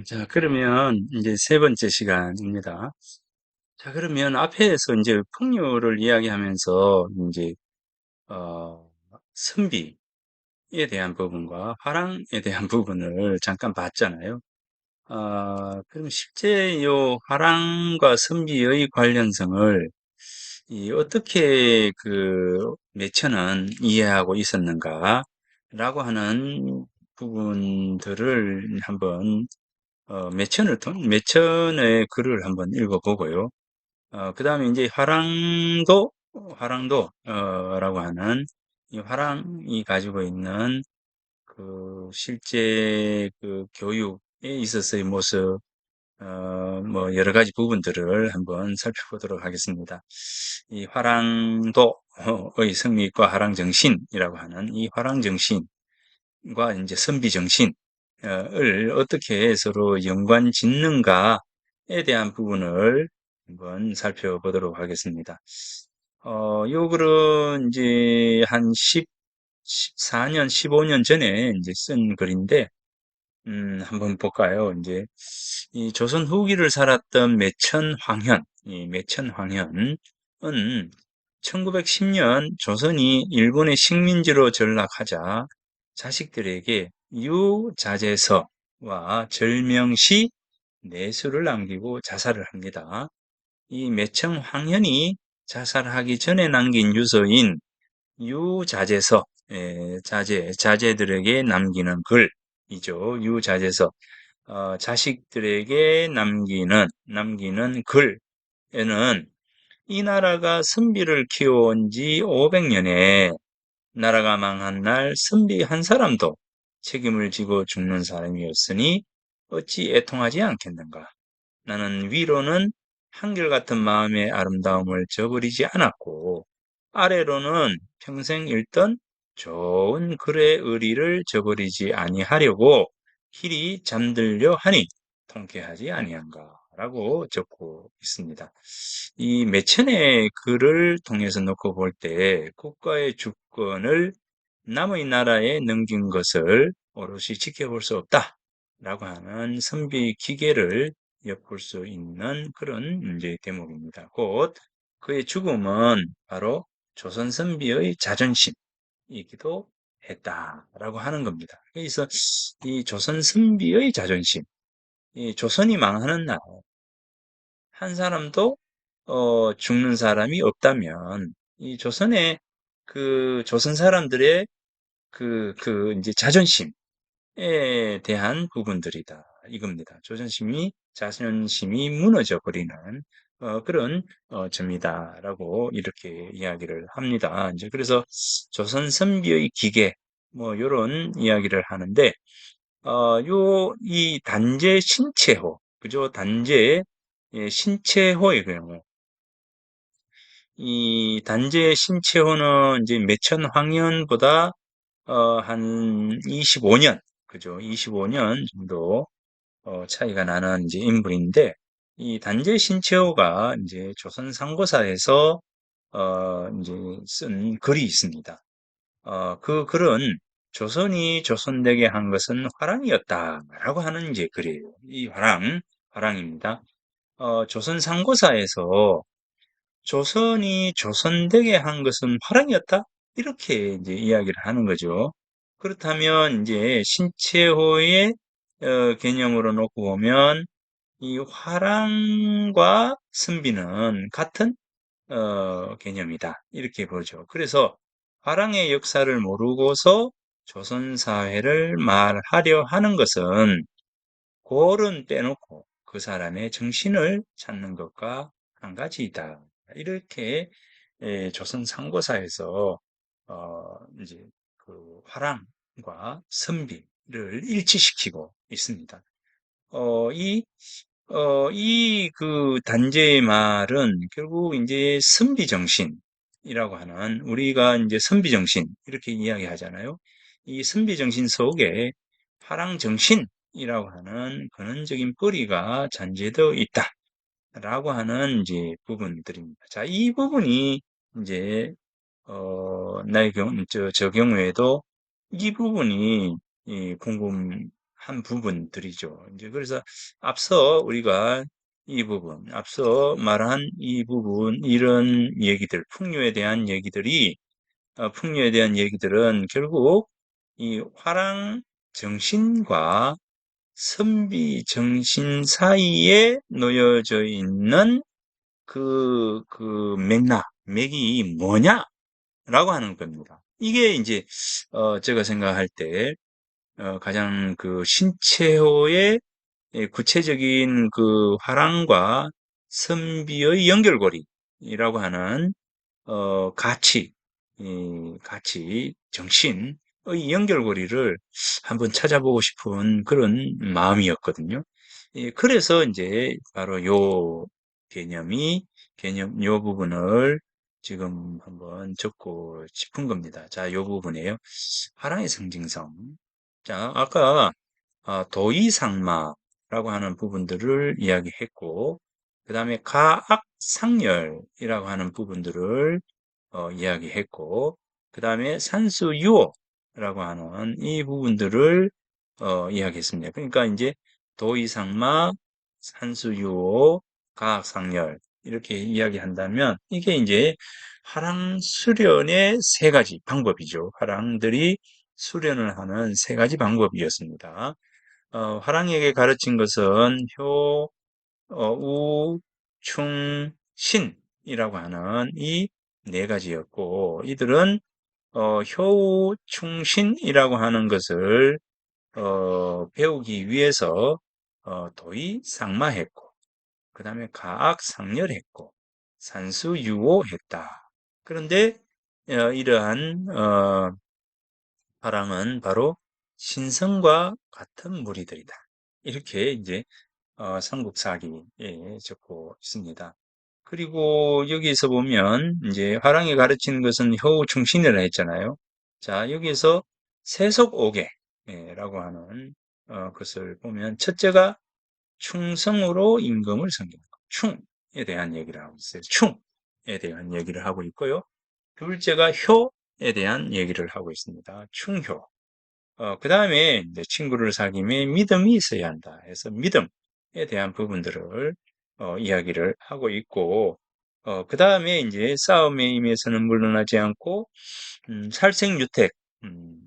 자, 그러면 이제 세 번째 시간입니다. 자, 그러면 앞에서 이제 풍류를 이야기하면서 이제, 어, 선비에 대한 부분과 화랑에 대한 부분을 잠깐 봤잖아요. 그럼 실제 요 화랑과 선비의 관련성을 어떻게 그 매천은 이해하고 있었는가라고 하는 부분들을 한번 매천의 글을 한번 읽어보고요. 그 다음에 이제 라고 하는 이 화랑이 가지고 있는 그 실제 그 교육에 있어서의 모습, 뭐 여러 가지 부분들을 한번 살펴보도록 하겠습니다. 이 화랑도의 성립과 화랑정신이라고 하는 이 화랑정신, 과 이제 선비 정신을 어떻게 서로 연관 짓는가에 대한 부분을 한번 살펴보도록 하겠습니다. 요 글은 이제 한 14년, 15년 전에 이제 쓴 글인데, 한번 볼까요? 이제 이 조선 후기를 살았던 매천황현, 이 매천황현은 1910년 조선이 일본의 식민지로 전락하자 자식들에게 유자재서와 절명시 내수를 남기고 자살을 합니다. 이 매청황현이 자살하기 전에 남긴 유서인 유자재서, 자제들에게 남기는 글이죠. 유자재서. 자식들에게 남기는 글에는 이 나라가 선비를 키워온 지 500년에 나라가 망한 날 선비 한 사람도 책임을 지고 죽는 사람이었으니 어찌 애통하지 않겠는가. 나는 위로는 한결같은 마음의 아름다움을 저버리지 않았고 아래로는 평생 읽던 좋은 글의 의리를 저버리지 아니하려고 hil이 잠들려 하니 통쾌하지 아니한가 라고 적고 있습니다. 이 매천의 글을 통해서 놓고 볼 때 국가의 주권을 남의 나라에 넘긴 것을 오롯이 지켜볼 수 없다 라고 하는 선비 기계를 엿볼 수 있는 그런 문제의 대목입니다. 곧 그의 죽음은 바로 조선 선비의 자존심이기도 했다라고 하는 겁니다. 그래서 이 조선 선비의 자존심, 이 조선이 망하는 날 한 사람도 죽는 사람이 없다면 이 조선의 그 조선 사람들의 이제 자존심에 대한 부분들이다. 이겁니다. 자존심이 무너져 버리는 그런 점이다라고 이렇게 이야기를 합니다. 이제 그래서 조선 선비의 기계 뭐 이런 이야기를 하는데 이 단재 신체호 그죠? 단재 신체호의 경우 이 단재 신체호는 이제 매천황년보다 한 25년, 그죠? 25년 정도 차이가 나는 이제 인물인데, 이 단재 신채호가 이제 조선 상고사에서 이제 쓴 글이 있습니다. 그 글은 조선이 조선되게 한 것은 화랑이었다라고 하는 이제 글이에요. 이 화랑입니다. 조선 상고사에서 조선이 조선되게 한 것은 화랑이었다? 이렇게 이제 이야기를 하는 거죠. 그렇다면 이제 신체호의 개념으로 놓고 보면 이 화랑과 선비는 같은 개념이다. 이렇게 보죠. 그래서 화랑의 역사를 모르고서 조선 사회를 말하려 하는 것은 골은 빼놓고 그 사람의 정신을 찾는 것과 한 가지이다. 이렇게 조선 상고사에서 이제 그 화랑과 선비를 일치시키고 있습니다. 이 그 단제의 말은 결국 이제 선비정신이라고 하는 우리가 이제 선비정신 이렇게 이야기하잖아요. 이 선비정신 속에 화랑정신이라고 하는 근원적인 뿌리가 잔재되어 있다라고 하는 이제 부분들입니다. 자, 이 부분이 이제 나의 저 경우에도 이 부분이 궁금하다. 한 부분들이죠. 이제 그래서 앞서 우리가 이 부분, 앞서 말한 이 부분, 이런 얘기들, 풍류에 대한 얘기들은 결국 이 화랑 정신과 선비 정신 사이에 놓여져 있는 그 맥이 뭐냐라고 하는 겁니다. 이게 이제, 제가 생각할 때, 가장 그 신체호의 구체적인 그 화랑과 선비의 연결고리라고 하는 가치, 정신의 연결고리를 한번 찾아보고 싶은 그런 마음이었거든요. 그래서 이제 바로 요 개념이, 요 부분을 지금 한번 적고 싶은 겁니다. 자, 요 부분이에요. 화랑의 상징성. 자, 아까 도이상마라고 하는 부분들을 이야기했고, 그 다음에 가악상열이라고 하는 부분들을 이야기했고, 그 다음에 산수유호라고 하는 이 부분들을 이야기했습니다. 그러니까 이제 도이상마, 산수유호, 가악상열 이렇게 이야기한다면 이게 이제 화랑 수련의 세 가지 방법이죠. 화랑들이 수련을 하는 세 가지 방법이었습니다. 화랑에게 가르친 것은 우, 충, 신이라고 하는 이 네 가지였고, 이들은 효우, 충신이라고 하는 것을 배우기 위해서 도의상마했고, 그 다음에 가악상렬했고, 산수유오했다. 그런데 이러한 화랑은 바로 신성과 같은 무리들이다. 이렇게 이제 삼국사기에 적고 있습니다. 그리고 여기에서 보면 이제 화랑이 가르치는 것은 효우 충신이라 했잖아요. 자, 여기에서 세속오계라고 하는 것을 보면 첫째가 충성으로 임금을 섬기는 것. 충에 대한 얘기를 하고 있어요. 충에 대한 얘기를 하고 있고요. 둘째가 효에 대한 얘기를 하고 있습니다. 충효. 그 다음에 이제 친구를 사귀면 믿음이 있어야 한다 해서 믿음에 대한 부분들을 이야기를 하고 있고, 그 다음에 이제 싸움에 임해서는 물러나지 않고, 살생유택, 음,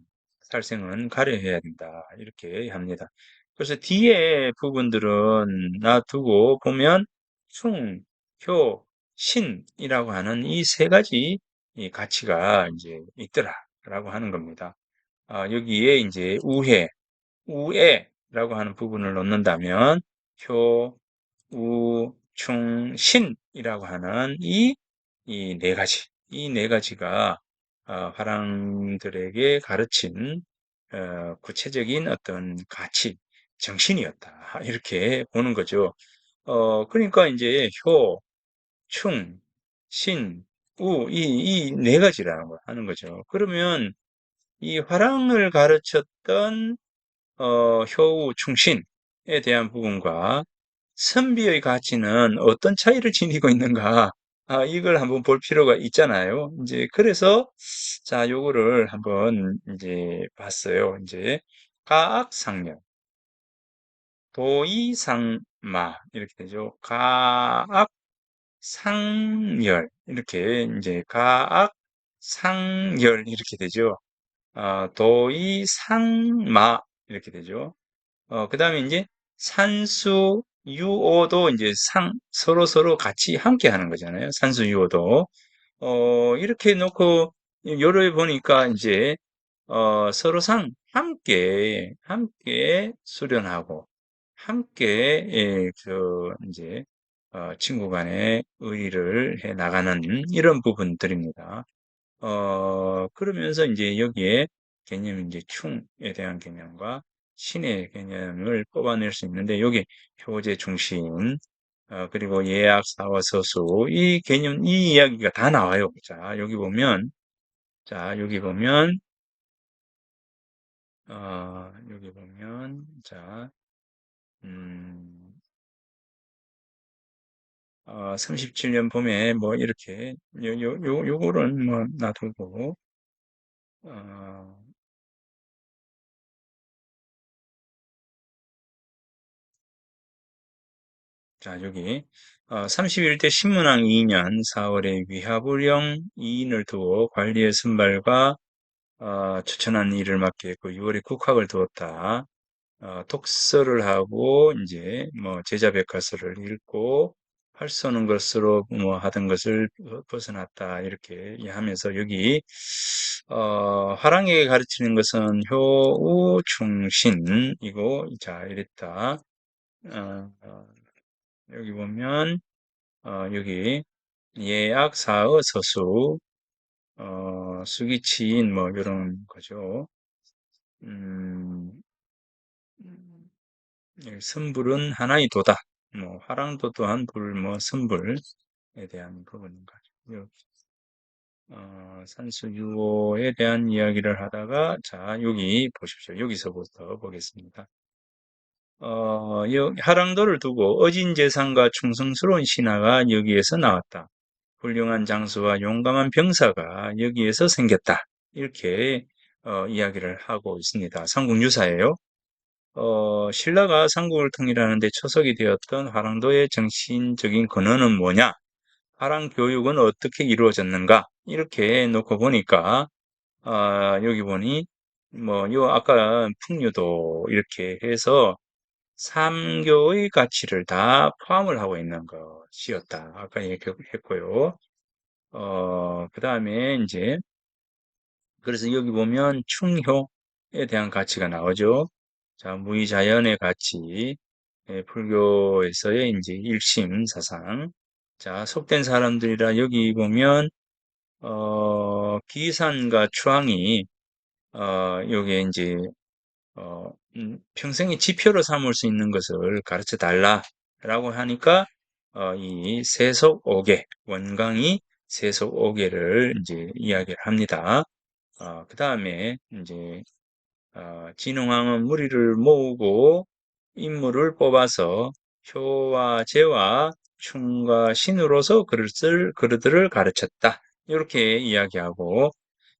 살생은 가려해야 된다. 이렇게 합니다. 그래서 뒤에 부분들은 놔두고 보면 충, 효, 신이라고 하는 이 세 가지 이 가치가 이제 있더라라고 하는 겁니다. 여기에 이제 우애라고 하는 부분을 넣는다면 효, 우, 충, 신이라고 하는 이 네 가지가 화랑들에게 가르친 구체적인 어떤 가치, 정신이었다. 이렇게 보는 거죠. 그러니까 이제 효, 충, 신, 이 네 가지라는 걸 하는 거죠. 그러면 이 화랑을 가르쳤던 효우 충신에 대한 부분과 선비의 가치는 어떤 차이를 지니고 있는가? 이걸 한번 볼 필요가 있잖아요. 이제 그래서 자, 요거를 한번 이제 봤어요. 이제 가악상렬, 도이상마 이렇게 되죠. 가악상열 이렇게 이제 가악상열 이렇게 되죠. 도이상마 이렇게 되죠. 그 다음에 이제 산수, 유오도 이제 서로 같이 함께 하는 거잖아요. 산수, 유오도. 이렇게 놓고, 요를 보니까 이제, 서로상 함께 수련하고, 함께, 이제, 친구 간의 의의를 해 나가는 이런 부분들입니다. 그러면서 이제 여기에 개념 이제 충에 대한 개념과 신의 개념을 뽑아낼 수 있는데 여기 효제 중심 그리고 예약 사화 서수 이 개념 이 이야기가 다 나와요. 자 여기 보면 여기 보면 자 음, 37년 봄에 뭐 이렇게 요거는 뭐 놔두고 어, 자, 여기 31대 신문왕 2년 4월에 위하부령 2인을 두어 관리의 선발과 추천한 일을 맡게 했고 6월에 국학을 두었다. 독서를 하고 이제 뭐 제자백과서를 읽고 활 쏘는 것으로 뭐 하던 것을 벗어났다 이렇게 하면서 여기 화랑에게 가르치는 것은 효우 충신이고 자 이랬다. 어, 어, 여기 보면 여기 예악 사의 서수 수기치인 뭐 이런 거죠. 음, 선불은 하나의 도다. 뭐 화랑도 또한 불, 뭐 선불에 대한 부분인 거죠. 산수유호에 대한 이야기를 하다가 자 여기 보십시오. 여기서부터 보겠습니다. 하랑도를 두고 어진 재상과 충성스러운 신하가 여기에서 나왔다. 훌륭한 장수와 용감한 병사가 여기에서 생겼다. 이렇게 이야기를 하고 있습니다. 삼국유사예요. 신라가 삼국을 통일하는데 초석이 되었던 화랑도의 정신적인 근원은 뭐냐? 화랑 교육은 어떻게 이루어졌는가? 이렇게 놓고 보니까 여기 보니 요 아까 풍류도 이렇게 해서 삼교의 가치를 다 포함을 하고 있는 것이었다. 아까 얘기했고요. 그 다음에 이제 그래서 여기 보면 충효에 대한 가치가 나오죠. 자, 무의자연의 가치, 불교에서의 이제 일심 사상. 자, 속된 사람들이라 여기 보면 기산과 추앙이 요게 이제 평생의 지표로 삼을 수 있는 것을 가르쳐 달라라고 하니까 이 세속오계 원광이 세속오계를 이제 이야기를 합니다. 그 다음에 이제 진흥왕은 무리를 모으고 인물을 뽑아서 효와 제와 충과 신으로서 그들을 가르쳤다. 이렇게 이야기하고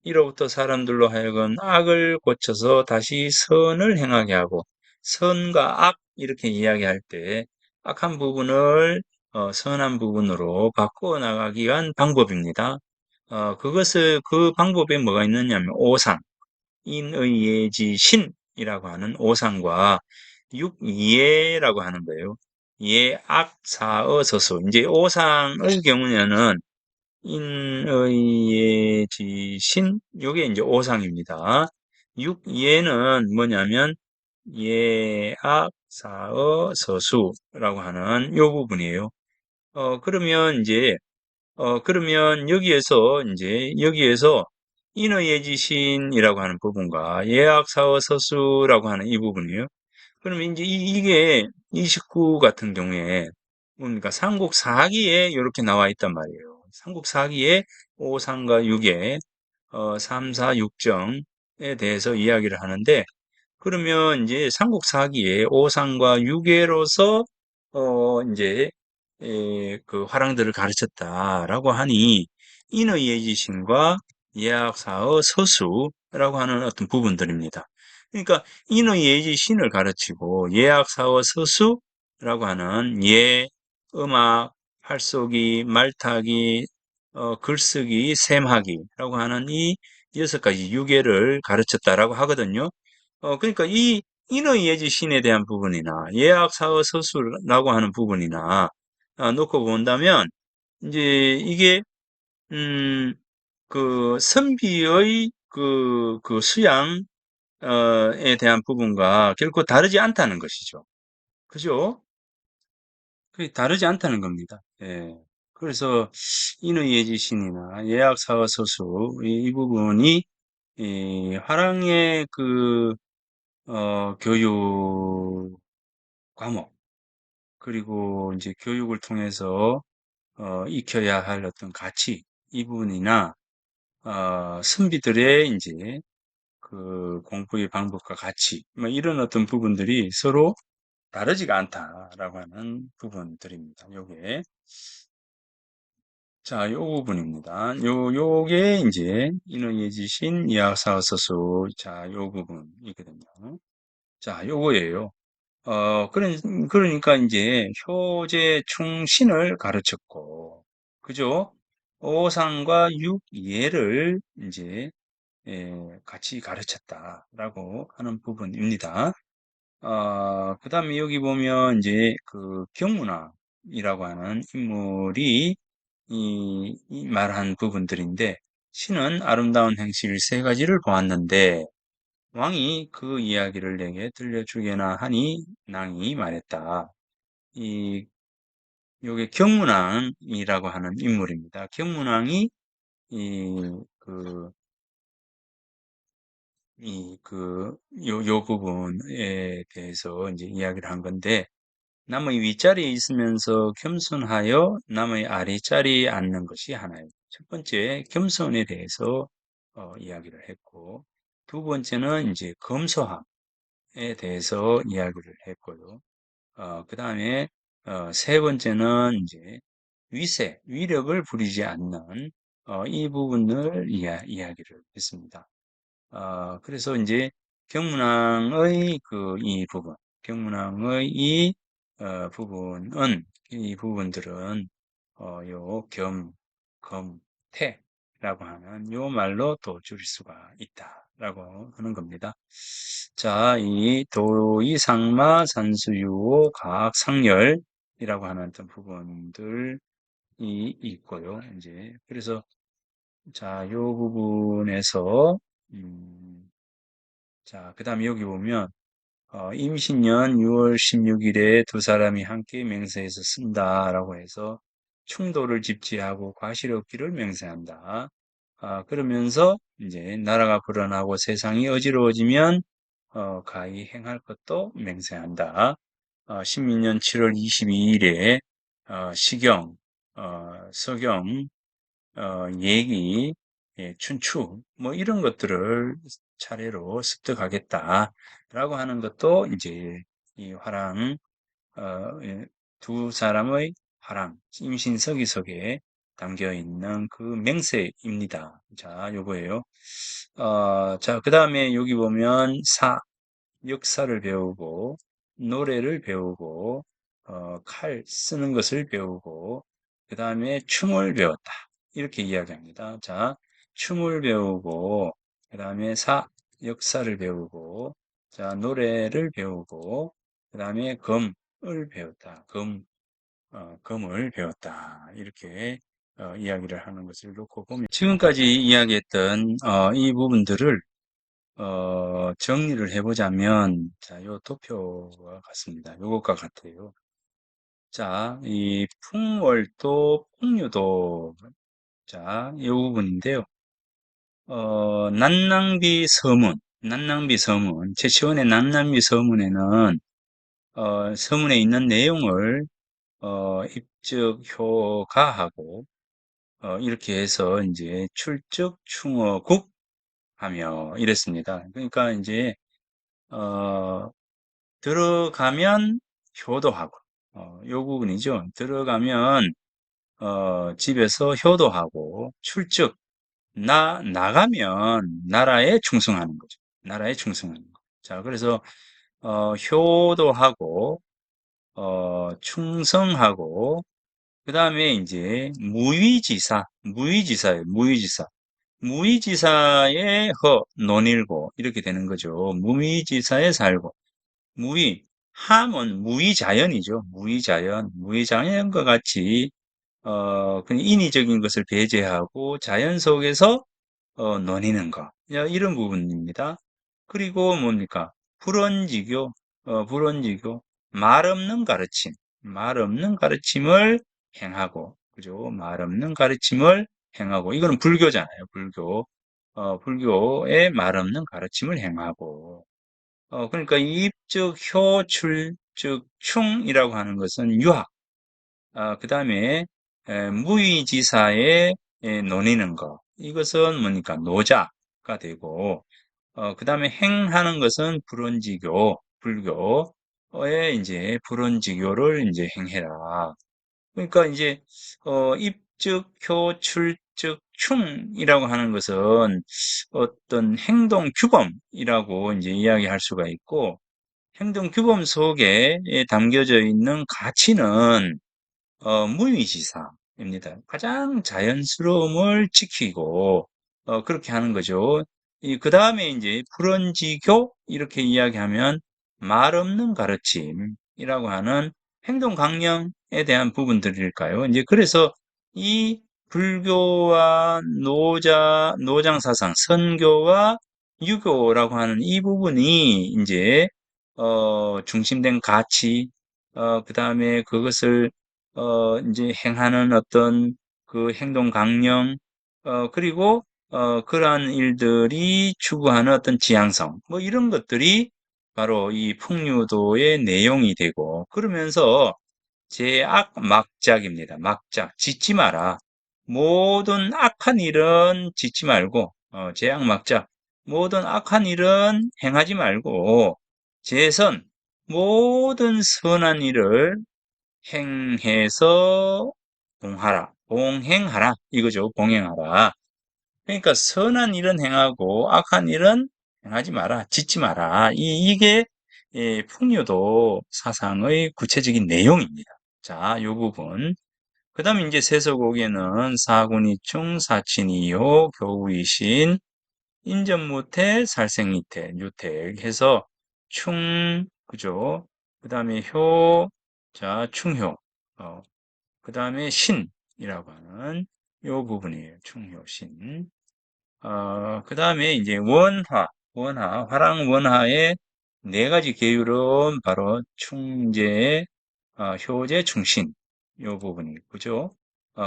이로부터 사람들로 하여금 악을 고쳐서 다시 선을 행하게 하고 선과 악 이렇게 이야기할 때 악한 부분을 선한 부분으로 바꾸어 나가기 위한 방법입니다. 그 방법에 뭐가 있느냐면 오상, 인의예지신이라고 하는 오상과 육예라고 하는 거예요. 예악사어서수. 이제 오상의 경우에는 인의예지신, 요게 이제 오상입니다. 육예는 뭐냐면 예악사어서수라고 하는 요 부분이에요. 그러면 여기에서 인어예지신이라고 하는 부분과 예악사어서수라고 하는 이 부분이에요. 그러면 이제 이게 29 같은 경우에 뭡니까? 삼국사기에 이렇게 나와 있단 말이에요. 삼국사기에 5상과 6에 3, 4, 6정에 대해서 이야기를 하는데 그러면 이제 삼국사기에 5상과 6회로서 이제 그 화랑들을 가르쳤다라고 하니 인의예지신과 예학사의 서수라고 하는 어떤 부분들입니다. 그러니까 인의예지신을 가르치고 예학사의 서수라고 하는 음악, 활쏘기, 말타기, 글쓰기, 셈하기라고 하는 이 6가지 유계를 가르쳤다라고 하거든요. 그러니까 이 인의예지신에 대한 부분이나 예학사의 서술이라고 하는 부분이나 놓고 본다면 이제 이게 음, 그 선비의 그 수양에 대한 부분과 결코 다르지 않다는 것이죠. 그죠? 그게 다르지 않다는 겁니다. 예. 그래서 인의예지신이나 예학사의 서술 이 부분이 이 화랑의 교육 과목, 그리고 이제 교육을 통해서 익혀야 할 어떤 가치, 이 부분이나, 선비들의 이제 그 공부의 방법과 가치, 뭐 이런 어떤 부분들이 서로 다르지가 않다라고 하는 부분들입니다. 요게. 자, 요 부분입니다. 요게 이제 인어예지신 이하사서수, 자, 요 부분이거든요. 자, 요거예요. 그러니까 이제 효제 충신을 가르쳤고, 그죠? 오상과 육예를 이제 같이 가르쳤다라고 하는 부분입니다. 그 다음에 여기 보면 이제 그 경문왕이라고 하는 인물이 이 말한 부분들인데, 신은 아름다운 행실 세 가지를 보았는데, 왕이 그 이야기를 내게 들려주게나 하니 낭이 말했다. 이 요게 경문왕이라고 하는 인물입니다. 경문왕이 이 그 요 부분에 대해서 이제 이야기를 한 건데, 남의 윗자리에 있으면서 겸손하여 남의 아랫자리에 앉는 것이 하나예요. 첫 번째, 겸손에 대해서 이야기를 했고, 두 번째는 이제 검소함에 대해서 이야기를 했고요. 그 다음에 세 번째는 이제 위력을 부리지 않는 이 부분을 이야기를 했습니다. 그래서 이제 경문왕의 이 부분, 경문왕의 부분은, 이 부분들은, 요 태라고 하는 요 말로 또 줄일 수가 있다라고 하는 겁니다. 자, 이 도이상마 산수유호 가학상열이라고 하는 어떤 부분들이 있고요. 이제, 그래서, 자, 요 부분에서, 음, 자, 그 다음에 여기 보면, 임신년 6월 16일에 두 사람이 함께 맹세해서 쓴다라고 해서 충돌을 집지하고 과실 없기를 맹세한다. 그러면서 이제 나라가 불안하고 세상이 어지러워지면 가히 행할 것도 맹세한다. 신민년 7월 22일에 시경, 서경, 얘기, 춘추, 뭐 이런 것들을 차례로 습득하겠다라고 하는 것도 이제 이 화랑, 두 사람의 화랑, 임신서기석에 담겨 있는 그 맹세입니다. 자, 요거예요. 자, 그 다음에 여기 보면 역사를 배우고, 노래를 배우고, 칼 쓰는 것을 배우고, 그 다음에 춤을 배웠다. 이렇게 이야기합니다. 자, 춤을 배우고, 그 다음에 역사를 배우고, 자, 노래를 배우고, 그 다음에 검을 배웠다. 검을 배웠다. 이렇게 이야기를 하는 것을 놓고 보면, 지금까지 이야기했던 이 부분들을 정리를 해보자면, 자, 요 도표와 같습니다. 요것과 같아요. 자, 이 풍월도, 풍류도, 자, 이 부분인데요. 난낭비 서문, 최치원의 난낭비 서문에는, 서문에 있는 내용을, 입적효가하고, 이렇게 해서 이제 출적, 충어국 하며 이랬습니다. 그러니까 이제, 어, 들어가면 효도하고, 요 부분이죠. 들어가면, 집에서 효도하고, 나가면 나라에 충성하는 거죠. 나라에 충성하는 거. 자, 그래서, 효도하고, 충성하고, 그 다음에 이제, 무위지사예요, 무위지사. 무위지사에 논일고, 이렇게 되는 거죠. 무위지사에 살고, 함은 무위자연이죠. 무위자연과 같이, 그냥 인위적인 것을 배제하고 자연 속에서, 논의는 거. 이런 부분입니다. 그리고 뭡니까? 불언지교, 불언지교. 말 없는 가르침을 행하고, 그죠? 말 없는 가르침을 행하고, 이거는 불교잖아요. 불교의 말 없는 가르침을 행하고, 그러니까 입적, 효, 출적, 충이라고 하는 것은 유학, 그 다음에 무의지사에 논의는 것. 이것은 뭐니까 노자가 되고, 그 다음에 행하는 것은 불교의 이제 불원지교를 이제 행해라. 그러니까 이제 입적, 효, 출적, 충이라고 하는 것은 어떤 행동 규범이라고 이제 이야기할 수가 있고, 행동 규범 속에 담겨져 있는 가치는 무의지사입니다. 가장 자연스러움을 지키고 그렇게 하는 거죠. 그 다음에 이제 불언지교 이렇게 이야기하면 말 없는 가르침이라고 하는 행동 강령에 대한 부분들일까요? 이제 그래서 이 불교와 노장 사상, 선교와 유교라고 하는 이 부분이 이제 중심된 가치, 그 다음에 그것을 이제 행하는 어떤 그 행동 강령, 그리고, 그러한 일들이 추구하는 어떤 지향성, 뭐 이런 것들이 바로 이 풍류도의 내용이 되고, 그러면서 제악 막작입니다. 막작. 짓지 마라. 모든 악한 일은 짓지 말고, 제악 막작. 모든 악한 일은 행하지 말고, 제선. 모든 선한 일을 행해서 봉행하라. 이거죠. 봉행하라. 그러니까 선한 일은 행하고 악한 일은 행하지 마라. 짓지 마라. 이게 풍요도 사상의 구체적인 내용입니다. 자, 요 부분. 그 다음에 이제 세서곡에는 사군이충, 사친이요, 교우이신, 인전무태, 살생이태, 유택 해서 그죠? 그 다음에 자, 충효. 그 다음에 신이라고 하는 요 부분이에요. 충효, 신. 그 다음에 이제 화랑 원화의 네 가지 계율은 바로 충재, 효재, 충신. 요 부분이, 그죠?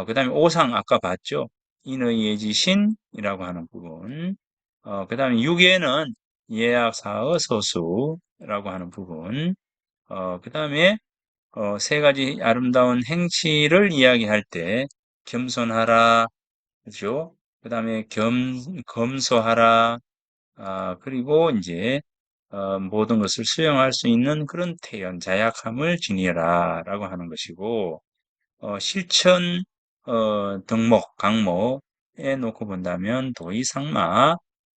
그 다음에 오상 아까 봤죠? 인의예지신이라고 하는 부분. 그 다음에 유계는 예약사의 서수라고 하는 부분. 그 다음에 세 가지 아름다운 행치를 이야기할 때 겸손하라, 그죠? 그 다음에 검소하라, 그리고 이제 모든 것을 수용할 수 있는 그런 태연, 자약함을 지니라 라고 하는 것이고, 실천, 덕목, 강목에 놓고 본다면 도의상마,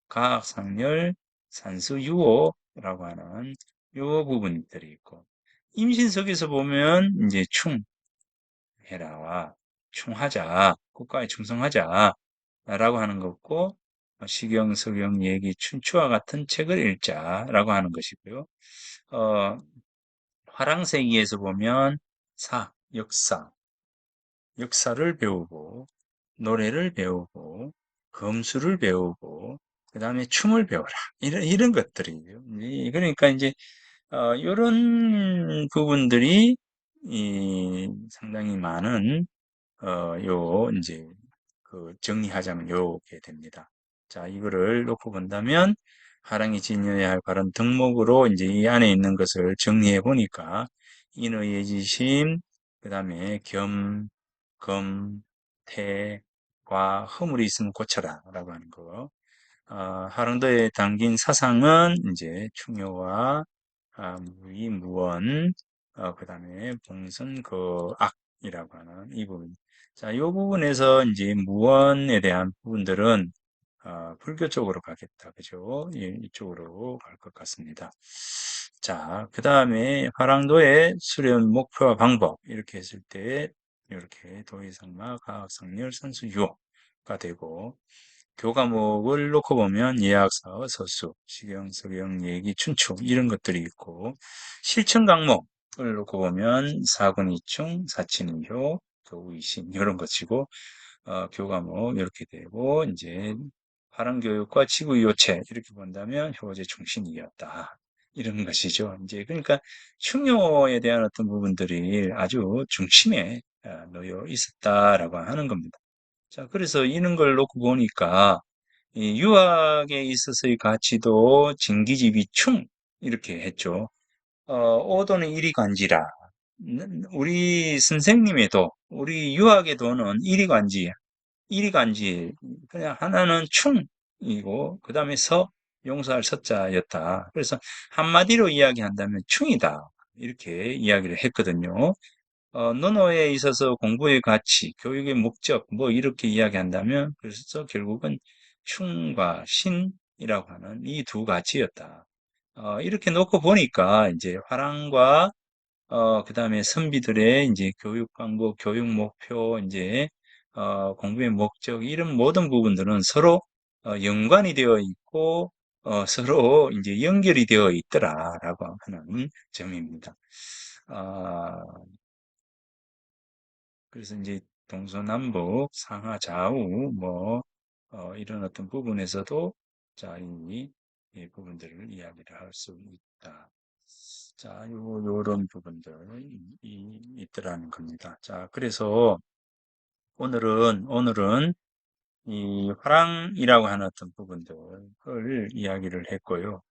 가학상렬, 산수유오라고 하는 요 부분들이 있고, 임신석에서 보면 이제 충해라와 충하자, 국가에 충성하자 라고 하는 것고, 시경, 서경, 예기, 춘추와 같은 책을 읽자라고 하는 것이고요. 어, 화랑세기에서 보면 역사를 배우고, 노래를 배우고, 검수를 배우고, 그 다음에 춤을 배워라. 이런 것들이에요. 그러니까 이제, 이런 부분들이, 상당히 많은, 이제, 정리하자면 요게 됩니다. 자, 이거를 놓고 본다면, 하랑이 지녀야 할 바른 덕목으로 이제 이 안에 있는 것을 정리해 보니까, 인의예지심, 그 다음에 검, 태, 과, 허물이 있으면 고쳐라. 라고 하는 거. 하랑도에 담긴 사상은 이제 충효와 무의, 무원, 그 다음에 봉선, 악이라고 하는 이 부분. 자, 이 부분에서 이제 무원에 대한 부분들은 불교 쪽으로 가겠다. 그죠? 예, 이쪽으로 갈 것 같습니다. 자, 그 다음에 화랑도의 수련 목표와 방법 이렇게 했을 때 이렇게 도의상마, 가학상렬, 선수유가 되고 교과목을 놓고 보면 예학사어, 서수, 시경, 서경, 예기, 춘추 이런 것들이 있고 실천 과목을 놓고 보면 사군이충, 사친이효, 교우이신 이런 것이고 교과목 이렇게 되고 이제 파랑교육과 지구이호체 이렇게 본다면 효제 중심이었다. 이런 것이죠. 이제 그러니까 충효에 대한 어떤 부분들이 아주 중심에 놓여 있었다라고 하는 겁니다. 자, 그래서 이런 걸 놓고 보니까 이 유학에 있어서의 가치도 진기지비충 이렇게 했죠. 오도는 이리 간지라. 우리 선생님의 우리 유학의 도는 이리 간지. 그냥 하나는 충이고, 그 다음에 용서할 서자였다. 그래서 한마디로 이야기한다면 충이다. 이렇게 이야기를 했거든요. 논어에 있어서 공부의 가치, 교육의 목적, 뭐 이렇게 이야기한다면 그래서 결국은 충과 신이라고 하는 이 두 가치였다. 이렇게 놓고 보니까 이제 화랑과 그다음에 선비들의 이제 교육 방법, 교육 목표, 이제 공부의 목적 이런 모든 부분들은 서로 연관이 되어 있고 서로 이제 연결이 되어 있더라라고 하는 점입니다. 아, 그래서 이제 동서남북, 상하 좌우 뭐 이런 어떤 부분에서도 자, 이 부분들을 이야기를 할 수 있다. 자, 요런 부분들이 있더라는 겁니다. 자, 그래서 오늘은 이 화랑이라고 하는 어떤 부분들을 이야기를 했고요.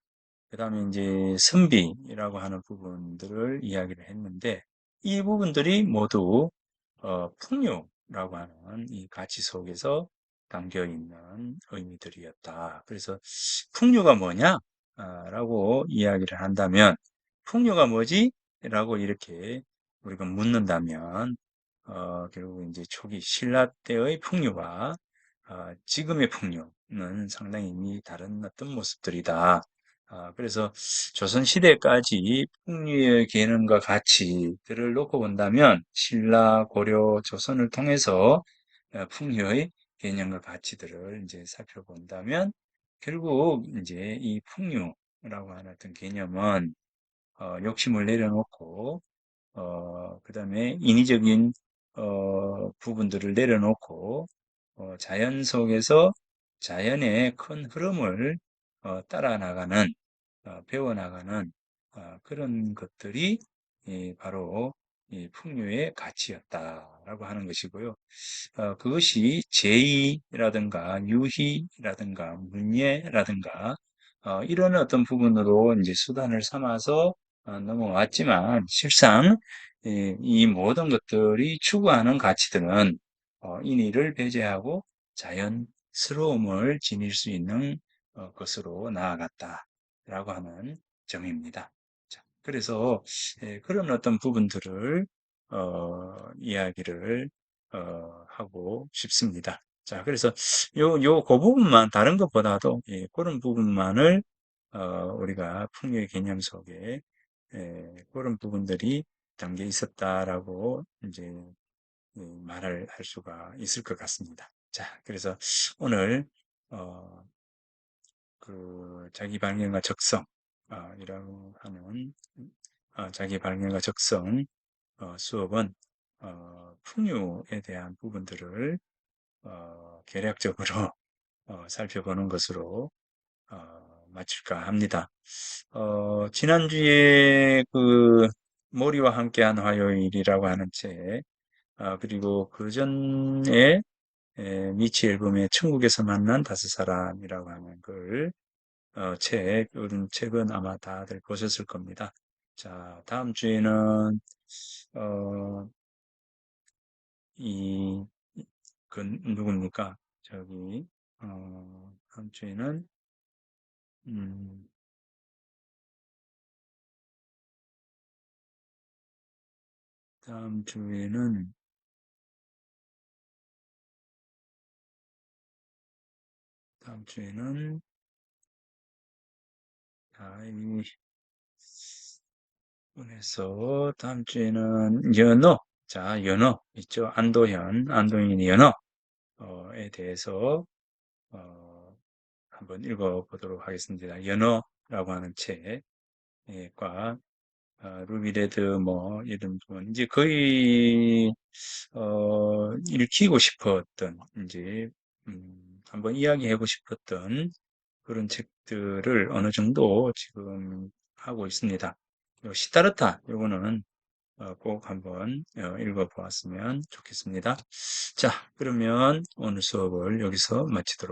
그 다음에 이제 선비라고 하는 부분들을 이야기를 했는데, 이 부분들이 모두, 풍요라고 하는 이 가치 속에서 담겨 있는 의미들이었다. 그래서 풍요가 뭐냐? 라고 이야기를 한다면, 풍요가 뭐지? 라고 이렇게 우리가 묻는다면, 결국 이제 초기 신라 때의 풍요와 지금의 풍요는 상당히 이미 다른 어떤 모습들이다. 그래서 조선시대까지 풍류의 개념과 가치들을 놓고 본다면 신라, 고려, 조선을 통해서 풍류의 개념과 가치들을 이제 살펴본다면 결국 이제 이 풍류라고 하는 어떤 개념은 욕심을 내려놓고 그다음에 인위적인 부분들을 내려놓고 자연 속에서 자연의 큰 흐름을 따라 나가는 배워나가는 그런 것들이 바로 이 풍류의 가치였다라고 하는 것이고요. 그것이 제의라든가 유희라든가 문예라든가 이런 어떤 부분으로 이제 수단을 삼아서 넘어왔지만 실상 이 모든 것들이 추구하는 가치들은 인의를 배제하고 자연스러움을 지닐 수 있는 것으로 나아갔다라고 하는 점입니다. 자, 그래서 그런 어떤 부분들을 이야기를 하고 싶습니다. 자, 그래서 그 부분만, 다른 것보다도, 그런 부분만을, 우리가 풍요의 개념 속에, 그런 부분들이 담겨 있었다라고, 이제, 말을 할 수가 있을 것 같습니다. 자, 그래서 오늘, 어, 자기 발견과 적성, 이라고 하는, 자기 발견과 적성, 수업은, 풍요에 대한 부분들을 개략적으로 살펴보는 것으로 마칠까 합니다. 지난주에 머리와 함께한 화요일이라고 하는 책, 그리고 그 전에 미치 앨범의 천국에서 만난 다섯 사람이라고 하는 이런 책은 아마 다들 보셨을 겁니다. 자, 다음 주에는 어, 이 누굽니까? 다음 주에는, 음, 다음 주에는, 다음 주에는, 이 분에서, 다음 주에는 연어, 자, 연어 있죠? 안도인의 연어에 대해서, 어, 한번 읽어보도록 하겠습니다. 연어라고 하는 책과, 루비레드 뭐, 이런 부분, 이제 거의, 읽히고 싶었던, 이제, 한번 이야기하고 싶었던 그런 책들을 어느 정도 지금 하고 있습니다. 요 시타르타, 요거는 꼭 한번 읽어보았으면 좋겠습니다. 자, 그러면 오늘 수업을 여기서 마치도록